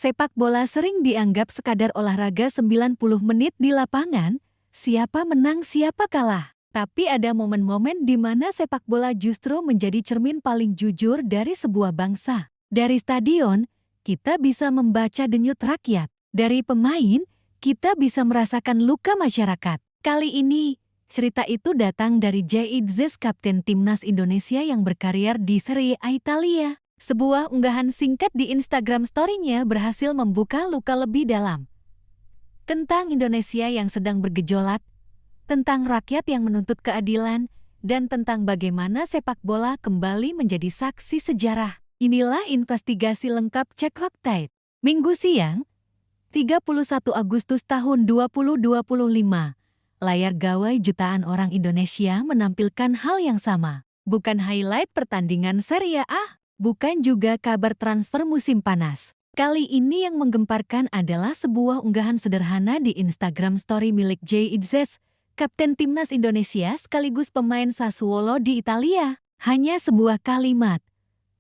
Sepak bola sering dianggap sekadar olahraga 90 menit di lapangan, siapa menang siapa kalah. Tapi ada momen-momen di mana sepak bola justru menjadi cermin paling jujur dari sebuah bangsa. Dari stadion, kita bisa membaca denyut rakyat. Dari pemain, kita bisa merasakan luka masyarakat. Kali ini, cerita itu datang dari Jay Idzes, kapten timnas Indonesia yang berkarir di Serie A Italia. Sebuah unggahan singkat di Instagram story-nya berhasil membuka luka lebih dalam. Tentang Indonesia yang sedang bergejolak, tentang rakyat yang menuntut keadilan, dan tentang bagaimana sepak bola kembali menjadi saksi sejarah. Inilah investigasi lengkap Cek Fakta. Minggu siang, 31 Agustus tahun 2025, layar gawai jutaan orang Indonesia menampilkan hal yang sama. Bukan highlight pertandingan Serie A, bukan juga kabar transfer musim panas. Kali ini yang menggemparkan adalah sebuah unggahan sederhana di Instagram story milik Jay Idzes, kapten timnas Indonesia sekaligus pemain Sassuolo di Italia. Hanya sebuah kalimat.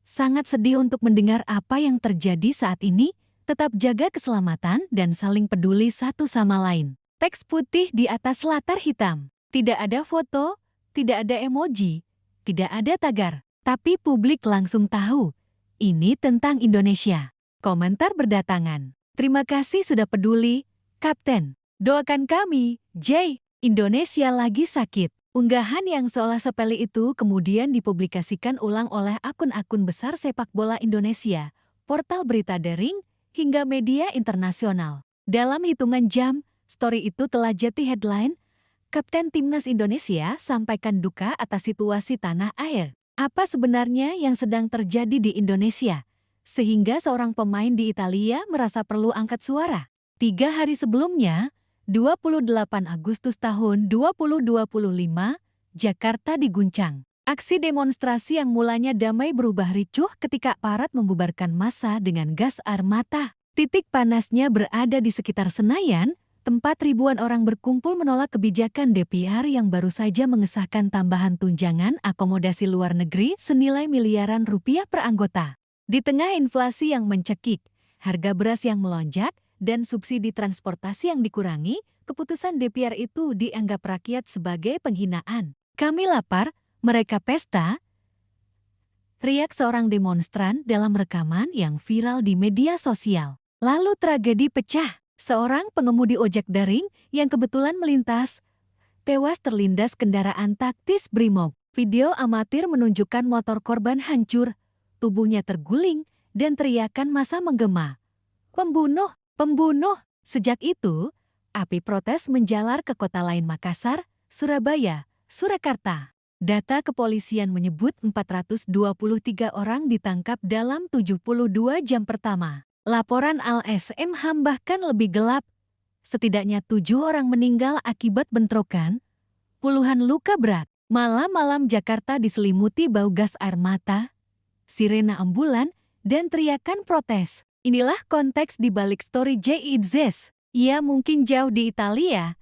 Sangat sedih untuk mendengar apa yang terjadi saat ini, tetap jaga keselamatan dan saling peduli satu sama lain. Teks putih di atas latar hitam. Tidak ada foto, tidak ada emoji, tidak ada tagar. Tapi publik langsung tahu, ini tentang Indonesia. Komentar berdatangan. Terima kasih sudah peduli, Kapten. Doakan kami, Jay, Indonesia lagi sakit. Unggahan yang seolah sepele itu kemudian dipublikasikan ulang oleh akun-akun besar sepak bola Indonesia, portal berita daring, hingga media internasional. Dalam hitungan jam, story itu telah jadi headline, Kapten Timnas Indonesia sampaikan duka atas situasi tanah air. Apa sebenarnya yang sedang terjadi di Indonesia, sehingga seorang pemain di Italia merasa perlu angkat suara? 3 hari sebelumnya, 28 Agustus tahun 2025, Jakarta diguncang. Aksi demonstrasi yang mulanya damai berubah ricuh ketika aparat membubarkan massa dengan gas air mata. Titik panasnya berada di sekitar Senayan, tempat ribuan orang berkumpul menolak kebijakan DPR yang baru saja mengesahkan tambahan tunjangan akomodasi luar negeri senilai miliaran rupiah per anggota. Di tengah inflasi yang mencekik, harga beras yang melonjak, dan subsidi transportasi yang dikurangi, keputusan DPR itu dianggap rakyat sebagai penghinaan. Kami lapar, mereka pesta, teriak seorang demonstran dalam rekaman yang viral di media sosial. Lalu tragedi pecah. Seorang pengemudi ojek daring yang kebetulan melintas, tewas terlindas kendaraan taktis Brimob. Video amatir menunjukkan motor korban hancur, tubuhnya terguling, dan teriakan massa menggema. Pembunuh! Pembunuh! Sejak itu, api protes menjalar ke kota lain Makassar, Surabaya, Surakarta. Data kepolisian menyebut 423 orang ditangkap dalam 72 jam pertama. Laporan LSM bahkan lebih gelap. Setidaknya 7 orang meninggal akibat bentrokan, puluhan luka berat. Malam-malam Jakarta diselimuti bau gas air mata, sirena ambulan, dan teriakan protes. Inilah konteks di balik story Jay Idzes. Ia mungkin jauh di Italia,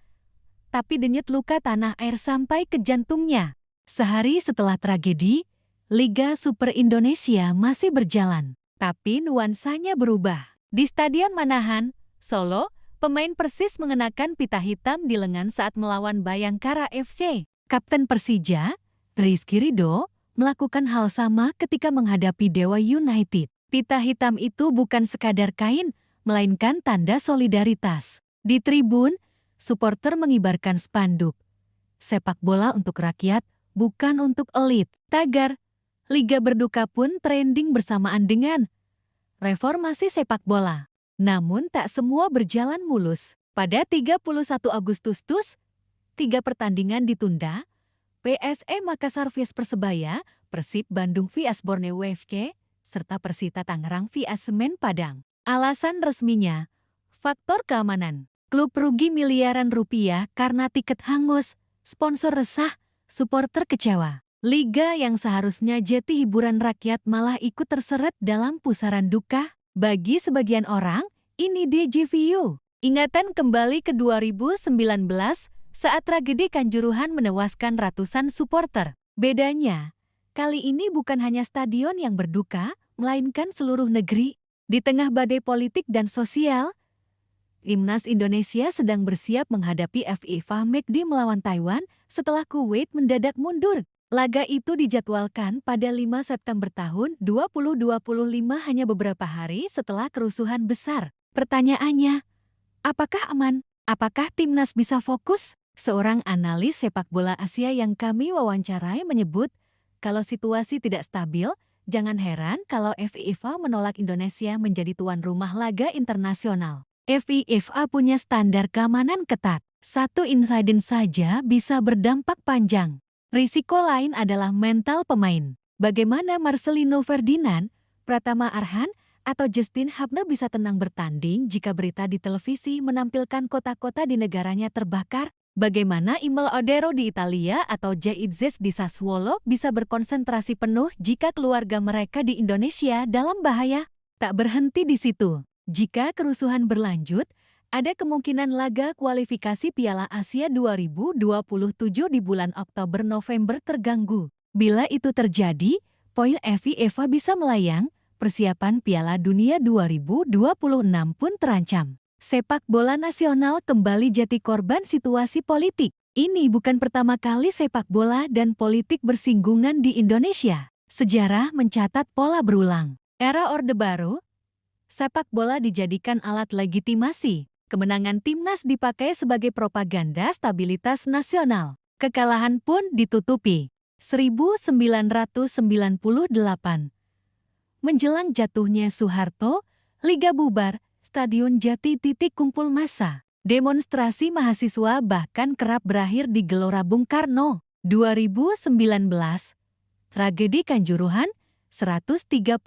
tapi denyut luka tanah air sampai ke jantungnya. Sehari setelah tragedi, Liga Super Indonesia masih berjalan. Tapi nuansanya berubah. Di Stadion Manahan, Solo, pemain Persis mengenakan pita hitam di lengan saat melawan Bayangkara FC. Kapten Persija, Rizky Ridho, melakukan hal sama ketika menghadapi Dewa United. Pita hitam itu bukan sekadar kain, melainkan tanda solidaritas. Di tribun, supporter mengibarkan spanduk. Sepak bola untuk rakyat, bukan untuk elit. Tagar Liga Berduka pun trending bersamaan dengan reformasi sepak bola. Namun tak semua berjalan mulus. Pada 31 Agustus, 3 pertandingan ditunda, PSE Makassar vs Persebaya, Persib Bandung vs Borneo FC, serta Persita Tangerang vs Semen Padang. Alasan resminya, faktor keamanan. Klub rugi miliaran rupiah karena tiket hangus, sponsor resah, supporter kecewa. Liga yang seharusnya jadi hiburan rakyat malah ikut terseret dalam pusaran duka. Bagi sebagian orang, ini DJVU. Ingatan kembali ke 2019 saat tragedi Kanjuruhan menewaskan ratusan supporter. Bedanya, kali ini bukan hanya stadion yang berduka, melainkan seluruh negeri. Di tengah badai politik dan sosial, Timnas Indonesia sedang bersiap menghadapi FIFA McD melawan Taiwan setelah Kuwait mendadak mundur. Laga itu dijadwalkan pada 5 September tahun 2025 hanya beberapa hari setelah kerusuhan besar. Pertanyaannya, apakah aman? Apakah Timnas bisa fokus? Seorang analis sepak bola Asia yang kami wawancarai menyebut, kalau situasi tidak stabil, jangan heran kalau FIFA menolak Indonesia menjadi tuan rumah laga internasional. FIFA punya standar keamanan ketat. Satu insiden saja bisa berdampak panjang. Risiko lain adalah mental pemain. Bagaimana Marcelino Ferdinand, Pratama Arhan, atau Justin Hubner bisa tenang bertanding jika berita di televisi menampilkan kota-kota di negaranya terbakar? Bagaimana Imel Odero di Italia atau Jay Itzes di Sassuolo bisa berkonsentrasi penuh jika keluarga mereka di Indonesia dalam bahaya? Tak berhenti di situ. Jika kerusuhan berlanjut, ada kemungkinan laga kualifikasi Piala Asia 2027 di bulan Oktober-November terganggu. Bila itu terjadi, poin FIFA bisa melayang, persiapan Piala Dunia 2026 pun terancam. Sepak bola nasional kembali jadi korban situasi politik. Ini bukan pertama kali sepak bola dan politik bersinggungan di Indonesia. Sejarah mencatat pola berulang. Era Orde Baru, sepak bola dijadikan alat legitimasi. Kemenangan timnas dipakai sebagai propaganda stabilitas nasional. Kekalahan pun ditutupi. 1998. Menjelang jatuhnya Soeharto, Liga bubar, Stadion Jati titik kumpul massa. Demonstrasi mahasiswa bahkan kerap berakhir di Gelora Bung Karno. 2019. Tragedi Kanjuruhan, 135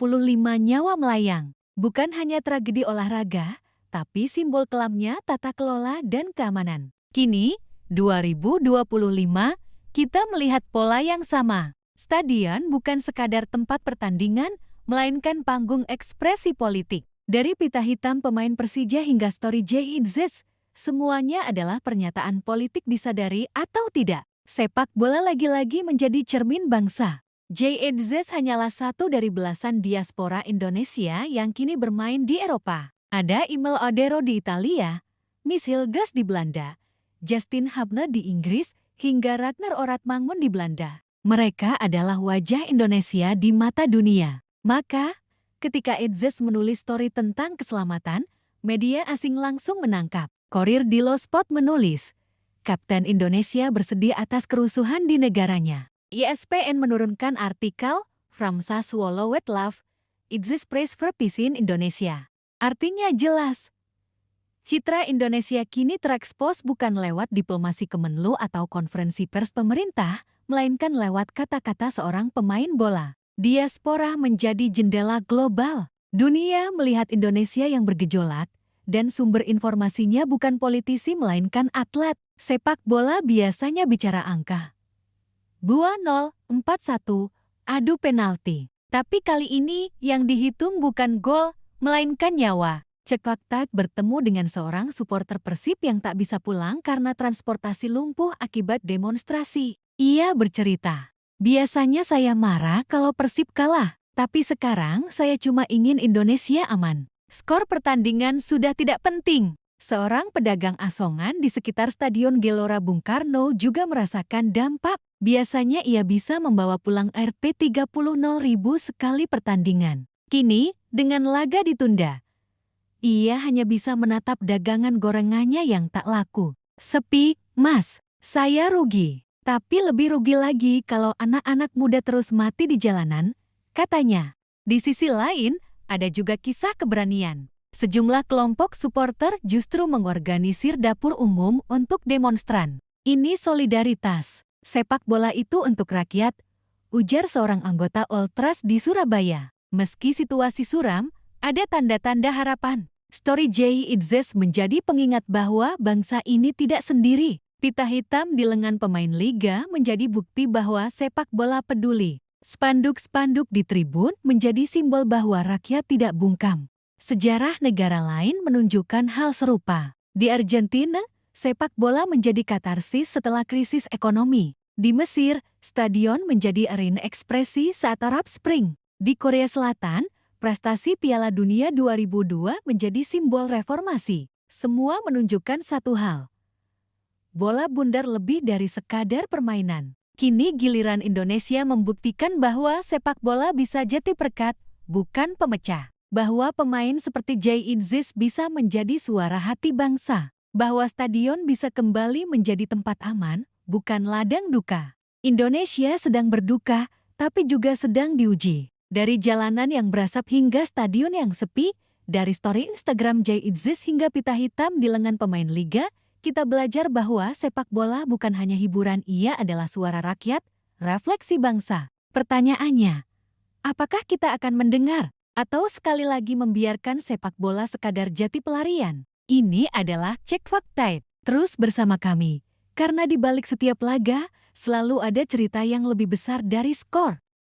nyawa melayang. Bukan hanya tragedi olahraga, tapi simbol kelamnya tata kelola dan keamanan. Kini, 2025, kita melihat pola yang sama. Stadion bukan sekadar tempat pertandingan, melainkan panggung ekspresi politik. Dari pita hitam pemain Persija hingga story Jay Itzes, semuanya adalah pernyataan politik disadari atau tidak. Sepak bola lagi-lagi menjadi cermin bangsa. Jay Itzes hanyalah satu dari belasan diaspora Indonesia yang kini bermain di Eropa. Ada Imel Odero di Italia, Miss Hilgers di Belanda, Justin Hubner di Inggris, hingga Ragnar Oratmangun di Belanda. Mereka adalah wajah Indonesia di mata dunia. Maka, ketika Itzes menulis story tentang keselamatan, media asing langsung menangkap. Korir Dilo Sport menulis, Kapten Indonesia bersedih atas kerusuhan di negaranya. ESPN menurunkan artikel, From Sassuolo with Love, Itzes Praise for Peace in Indonesia. Artinya jelas, citra Indonesia kini terekspos bukan lewat diplomasi Kemenlu atau konferensi pers pemerintah, melainkan lewat kata-kata seorang pemain bola. Diaspora menjadi jendela global. Dunia melihat Indonesia yang bergejolak, dan sumber informasinya bukan politisi melainkan atlet. Sepak bola biasanya bicara angka. 2-0, 4-1, adu penalti. Tapi kali ini yang dihitung bukan gol, melainkan nyawa. Cek fakta bertemu dengan seorang supporter Persib yang tak bisa pulang karena transportasi lumpuh akibat demonstrasi. Ia bercerita, biasanya saya marah kalau Persib kalah, tapi sekarang saya cuma ingin Indonesia aman. Skor pertandingan sudah tidak penting. Seorang pedagang asongan di sekitar Stadion Gelora Bung Karno juga merasakan dampak. Biasanya ia bisa membawa pulang Rp30.000 sekali pertandingan. Kini, dengan laga ditunda, ia hanya bisa menatap dagangan gorengannya yang tak laku. Sepi, Mas, saya rugi. Tapi lebih rugi lagi kalau anak-anak muda terus mati di jalanan, katanya. Di sisi lain, ada juga kisah keberanian. Sejumlah kelompok supporter justru mengorganisir dapur umum untuk demonstran. Ini solidaritas. Sepak bola itu untuk rakyat, ujar seorang anggota Ultras di Surabaya. Meski situasi suram, ada tanda-tanda harapan. Story Jay Itzes menjadi pengingat bahwa bangsa ini tidak sendiri. Pita hitam di lengan pemain liga menjadi bukti bahwa sepak bola peduli. Spanduk-spanduk di tribun menjadi simbol bahwa rakyat tidak bungkam. Sejarah negara lain menunjukkan hal serupa. Di Argentina, sepak bola menjadi katarsis setelah krisis ekonomi. Di Mesir, stadion menjadi arena ekspresi saat Arab Spring. Di Korea Selatan, prestasi Piala Dunia 2002 menjadi simbol reformasi. Semua menunjukkan satu hal. Bola bundar lebih dari sekadar permainan. Kini giliran Indonesia membuktikan bahwa sepak bola bisa jadi perekat, bukan pemecah. Bahwa pemain seperti Jay Idzis bisa menjadi suara hati bangsa. Bahwa stadion bisa kembali menjadi tempat aman, bukan ladang duka. Indonesia sedang berduka, tapi juga sedang diuji. Dari jalanan yang berasap hingga stadion yang sepi, dari story Instagram Jay Idzis hingga pita hitam di lengan pemain liga, kita belajar bahwa sepak bola bukan hanya hiburan, ia adalah suara rakyat, refleksi bangsa. Pertanyaannya, apakah kita akan mendengar atau sekali lagi membiarkan sepak bola sekadar jadi pelarian? Ini adalah Cek Fakta. Terus bersama kami, karena di balik setiap laga, selalu ada cerita yang lebih besar dari skor.